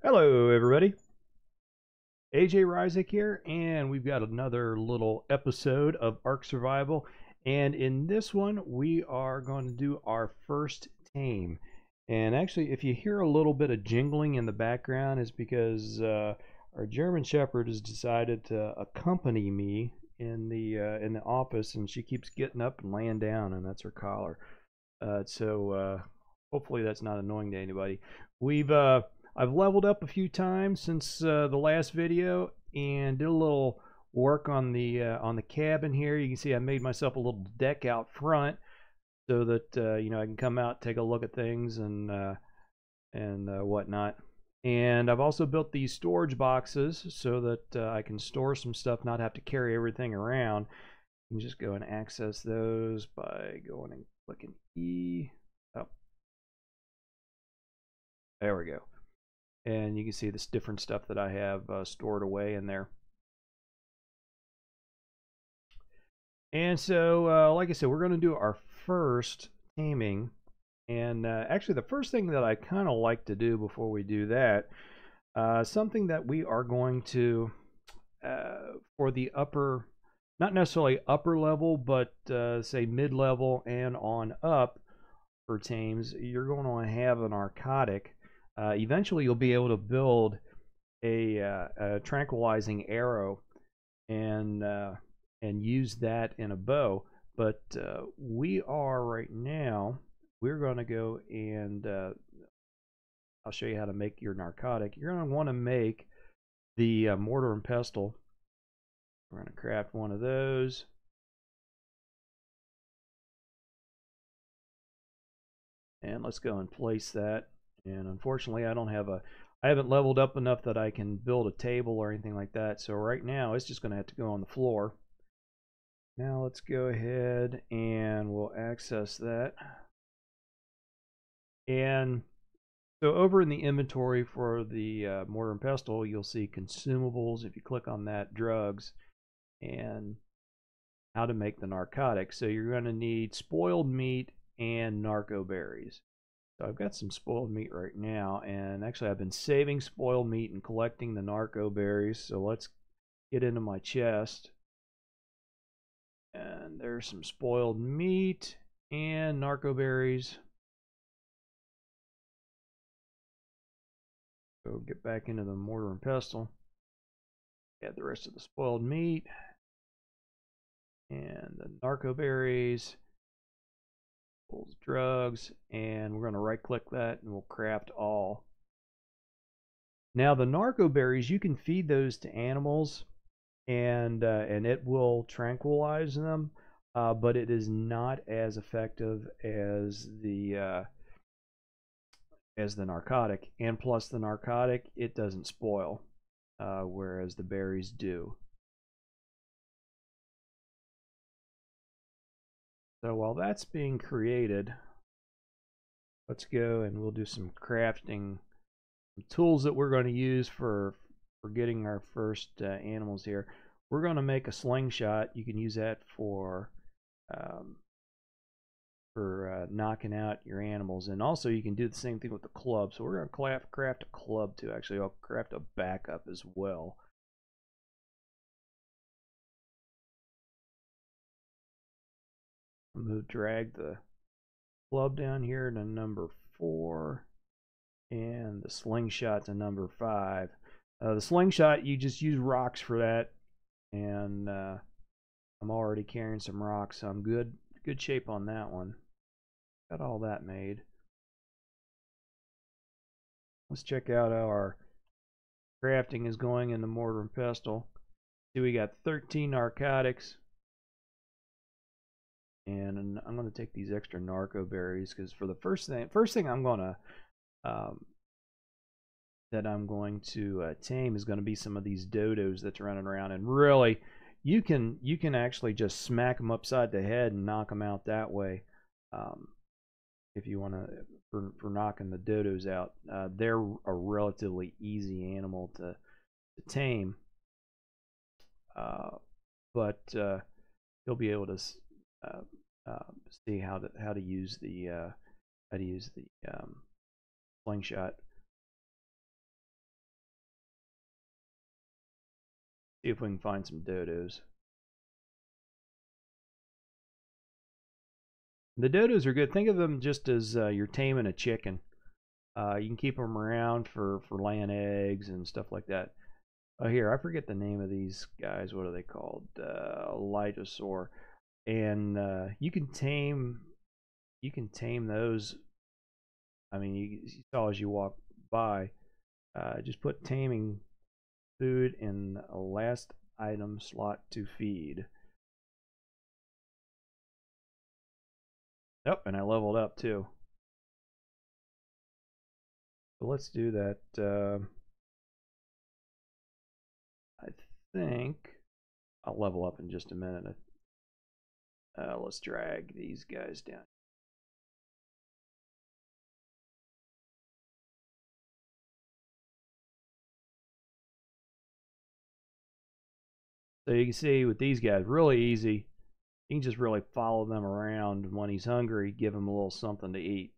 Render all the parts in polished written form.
Hello, everybody. AJ Ryzik here, and we've got another little episode of Ark Survival. And in this one, we are going to do our first tame. And actually, if you hear a little bit of jingling in the background, it's because our German Shepherd has decided to accompany me in the office, and she keeps getting up and laying down, and that's her collar. So hopefully that's not annoying to anybody. We've I've leveled up a few times since the last video and did a little work on the cabin here. You can see I made myself a little deck out front so that I can come out, take a look at things and whatnot. And I've also built these storage boxes so that I can store some stuff, not have to carry everything around. You can just go and access those by going and clicking E. Oh, there we go. And you can see this different stuff that I have stored away in there. And so, like I said, we're going to do our first taming. And actually, the first thing that I kind of like to do before we do that, something that we are going to, for the upper, not necessarily upper level, but say mid-level and on up for tames, you're going to have an narcotic. Eventually, you'll be able to build a tranquilizing arrow and use that in a bow. But we are right now. We're going to go and I'll show you how to make your narcotic. You're going to want to make the mortar and pestle. We're going to craft one of those. And let's go and place that. And unfortunately, I haven't leveled up enough that I can build a table or anything like that. So right now, it's just going to have to go on the floor. Now let's go ahead and we'll access that. And so over in the inventory for the mortar and pestle, you'll see consumables. If you click on that, drugs, and how to make the narcotic. So you're going to need spoiled meat and narco berries. So I've got some spoiled meat right now, and actually I've been saving spoiled meat and collecting the narco berries. So let's get into my chest. And there's some spoiled meat and narco berries. So get back into the mortar and pestle. Add the rest of the spoiled meat and the narco berries, drugs, and we're going to right click that and we'll craft all. Now the narco berries, you can feed those to animals and it will tranquilize them, but it is not as effective as the narcotic. And plus the narcotic, it doesn't spoil, whereas the berries do. So while that's being created, let's go and we'll do some crafting. Some tools that we're going to use for getting our first animals here. We're going to make a slingshot. You can use that for knocking out your animals, and also you can do the same thing with the club. So we're going to craft a club too. Actually, I'll craft a backup as well. Drag the club down here to number 4, and the slingshot to number 5. The slingshot, you just use rocks for that, and I'm already carrying some rocks, so I'm good shape on that one. Got all that made. Let's check out how our crafting is going in the mortar and pestle. See, we got 13 narcotics, and I'm going to take these extra narco berries because for the first thing I'm going to tame is going to be some of these dodos that's running around. And really, you can actually just smack them upside the head and knock them out that way. If you want to, for knocking the dodos out, they're a relatively easy animal to tame, but you'll be able to see how to use the slingshot. See if we can find some dodos. The dodos are good. Think of them just as you're taming a chicken. You can keep them around for laying eggs and stuff like that. Oh, here, I forget the name of these guys. What are they called? Lidosaur. And you can tame those. I mean, you saw as you walk by. Just put taming food in a last item slot to feed. Oh, and I leveled up too. So let's do that. I think I'll level up in just a minute. Let's drag these guys down. So you can see with these guys, really easy. You can just really follow them around. And when he's hungry, give him a little something to eat.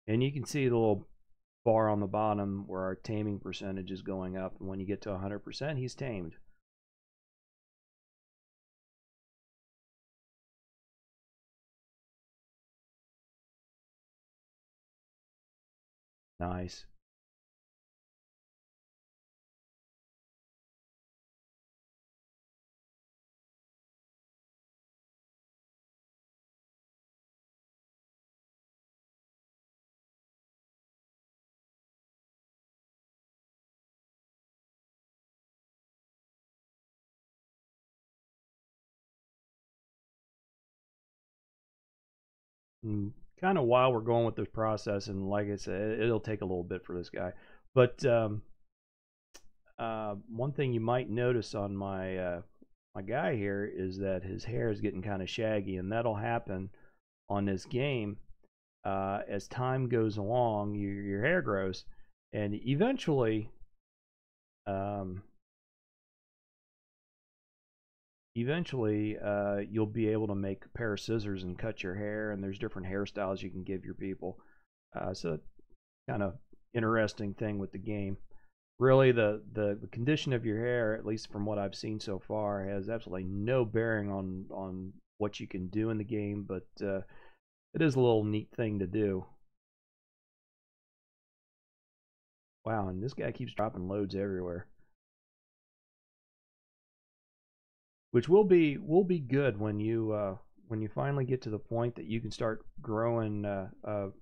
And you can see the little bar on the bottom where our taming percentage is going up. And when you get to 100%, he's tamed. Nice. Kind of while we're going with this process, and like I said, it'll take a little bit for this guy. But one thing you might notice on my guy here is that his hair is getting kind of shaggy, and that'll happen on this game as time goes along. Your hair grows, and um, eventually you'll be able to make a pair of scissors and cut your hair, and there's different hairstyles you can give your people. So kind of interesting thing with the game. Really, the condition of your hair, at least from what I've seen so far, has absolutely no bearing on what you can do in the game, but it is a little neat thing to do. Wow, and this guy keeps dropping loads everywhere, which will be good when you finally get to the point that you can start growing,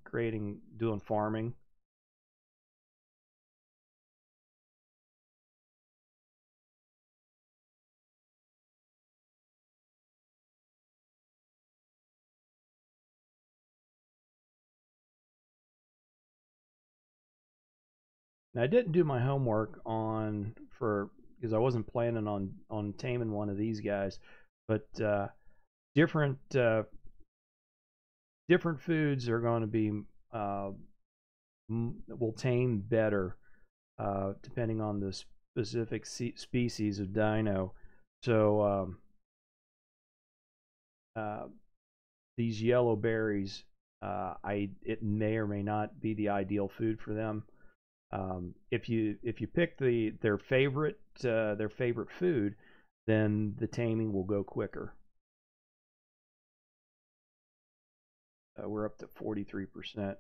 creating, doing farming. Now, I didn't do my homework on for because I wasn't planning on taming one of these guys, but different different foods are going to be uh, will tame better depending on the specific species of dino. So uh, these yellow berries, it may or may not be the ideal food for them. If you pick their favorite food, then the taming will go quicker. We're up to 43%.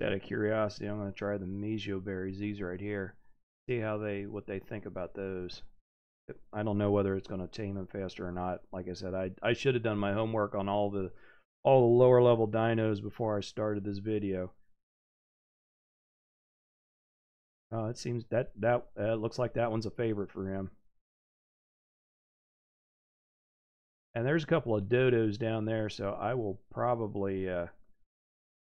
Out of curiosity, I'm going to try the Mijo berries. These right here. See what they think about those. I don't know whether it's going to tame them faster or not. Like I said, I should have done my homework on all the lower level dinos before I started this video. It seems that looks like that one's a favorite for him. And there's a couple of dodos down there, so I will probably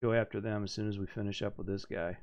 go after them as soon as we finish up with this guy.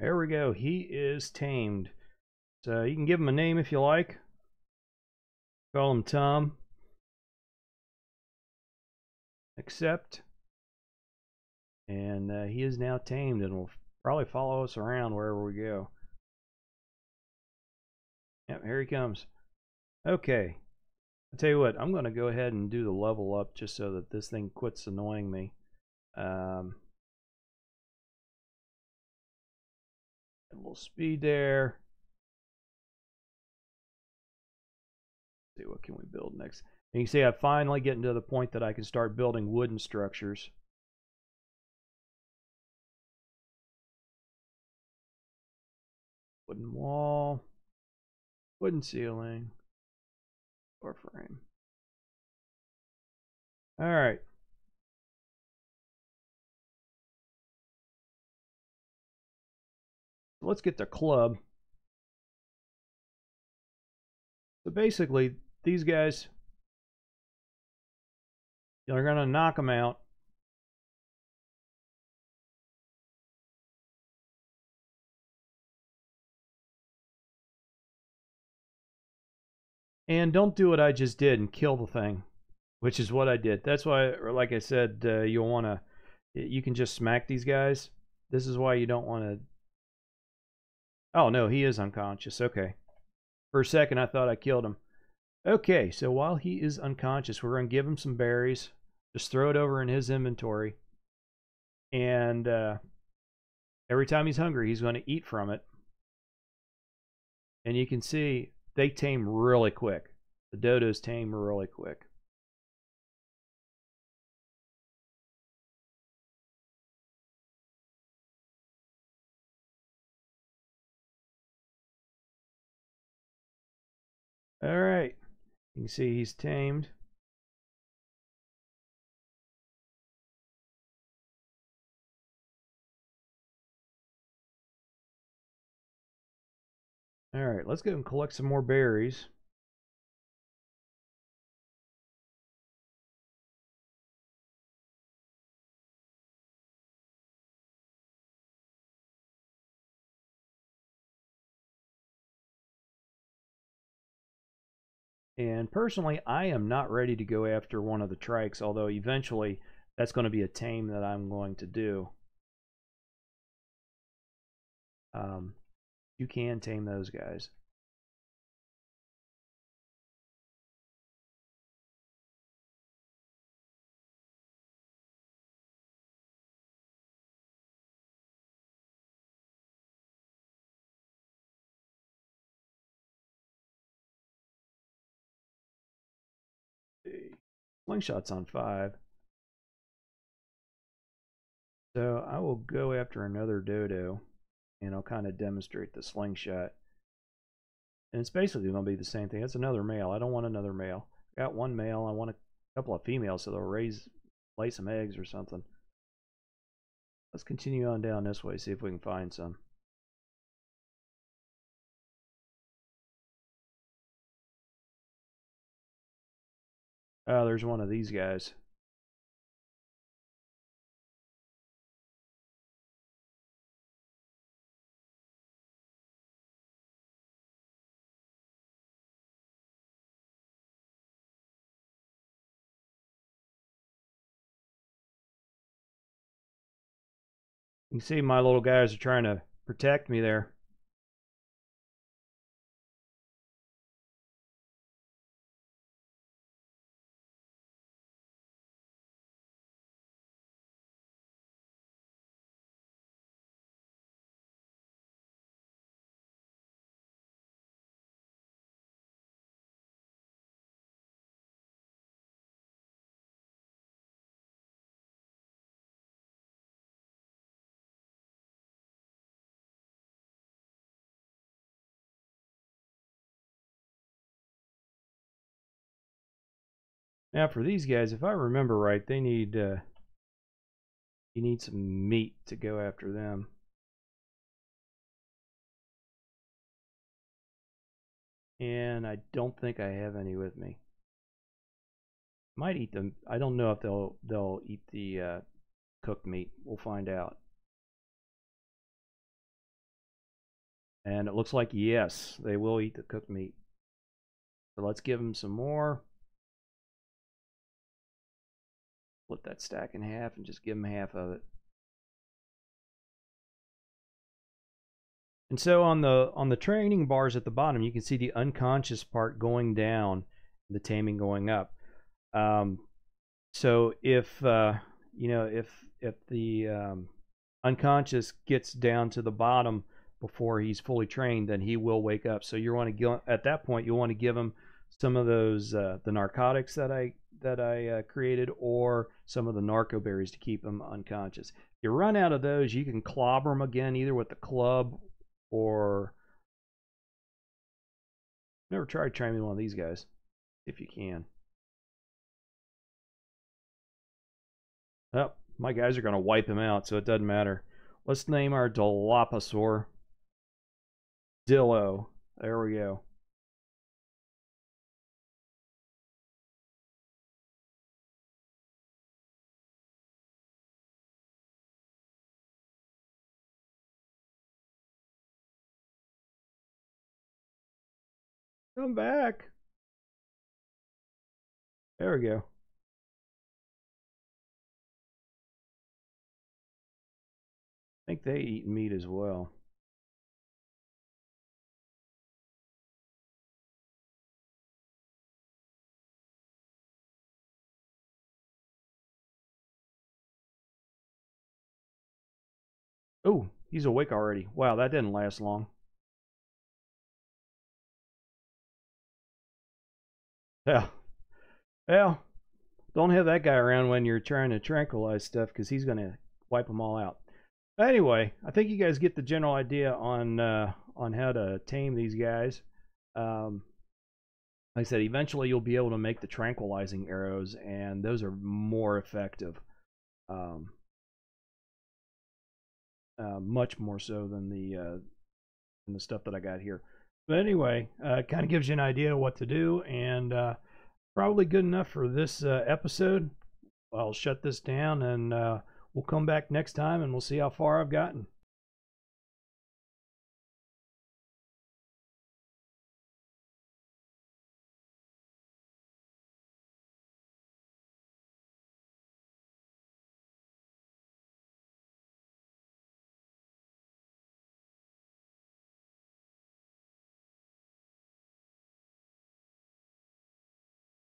There we go. He is tamed. So you can give him a name if you like. Call him Tom. Accept. And he is now tamed and will probably follow us around wherever we go. Yep, here he comes. Okay. I'll tell you what, I'm going to go ahead and do the level up just so that this thing quits annoying me. A little speed there. Let's see, what can we build next? And you can see I'm finally getting to the point that I can start building wooden structures. Wooden wall, wooden ceiling, door frame. All right. Let's get the club. So basically, these guys, you're going to knock them out. And don't do what I just did and kill the thing, which is what I did. That's why, like I said, you'll want to, you can just smack these guys. This is why you don't want to. Oh, no, he is unconscious. Okay. For a second, I thought I killed him. Okay, so while he is unconscious, we're going to give him some berries. Just throw it over in his inventory. And every time he's hungry, he's going to eat from it. And you can see they tame really quick. The dodos tame really quick. All right. You can see he's tamed. All right, let's go and collect some more berries. And personally, I am not ready to go after one of the trikes, although eventually that's going to be a tame that I'm going to do. You can tame those guys. Slingshot's on 5. So I will go after another dodo, and I'll kind of demonstrate the slingshot. And it's basically going to be the same thing. That's another male. I don't want another male. Got one male. I want a couple of females so they'll lay some eggs or something. Let's continue on down this way, see if we can find some. Oh, there's one of these guys. You can see my little guys are trying to protect me there. Now for these guys, if I remember right, they need you need some meat to go after them. And I don't think I have any with me. Might eat them. I don't know if they'll eat the cooked meat. We'll find out. And it looks like yes, they will eat the cooked meat. So let's give them some more. Split that stack in half and just give them half of it. And so on the training bars at the bottom, you can see the unconscious part going down, the taming going up. So if if the unconscious gets down to the bottom before he's fully trained, then he will wake up. So you want to go at that point. You want to give him some of those the narcotics that I created, or some of the narco berries to keep him unconscious. If you run out of those, you can clobber him again, either with the club or never tried training one of these guys if you can. Oh, my guys are going to wipe him out, so it doesn't matter. Let's name our Dilophosaur Dillo. There we go. Come back. There we go. I think they eat meat as well. Oh, he's awake already. Wow, that didn't last long. Yeah. Well, don't have that guy around when you're trying to tranquilize stuff, because he's going to wipe them all out. Anyway, I think you guys get the general idea on how to tame these guys. Like I said, eventually you'll be able to make the tranquilizing arrows, and those are more effective. Much more so than the stuff that I got here. But anyway, kind of gives you an idea of what to do, and probably good enough for this episode. I'll shut this down, and we'll come back next time, and we'll see how far I've gotten.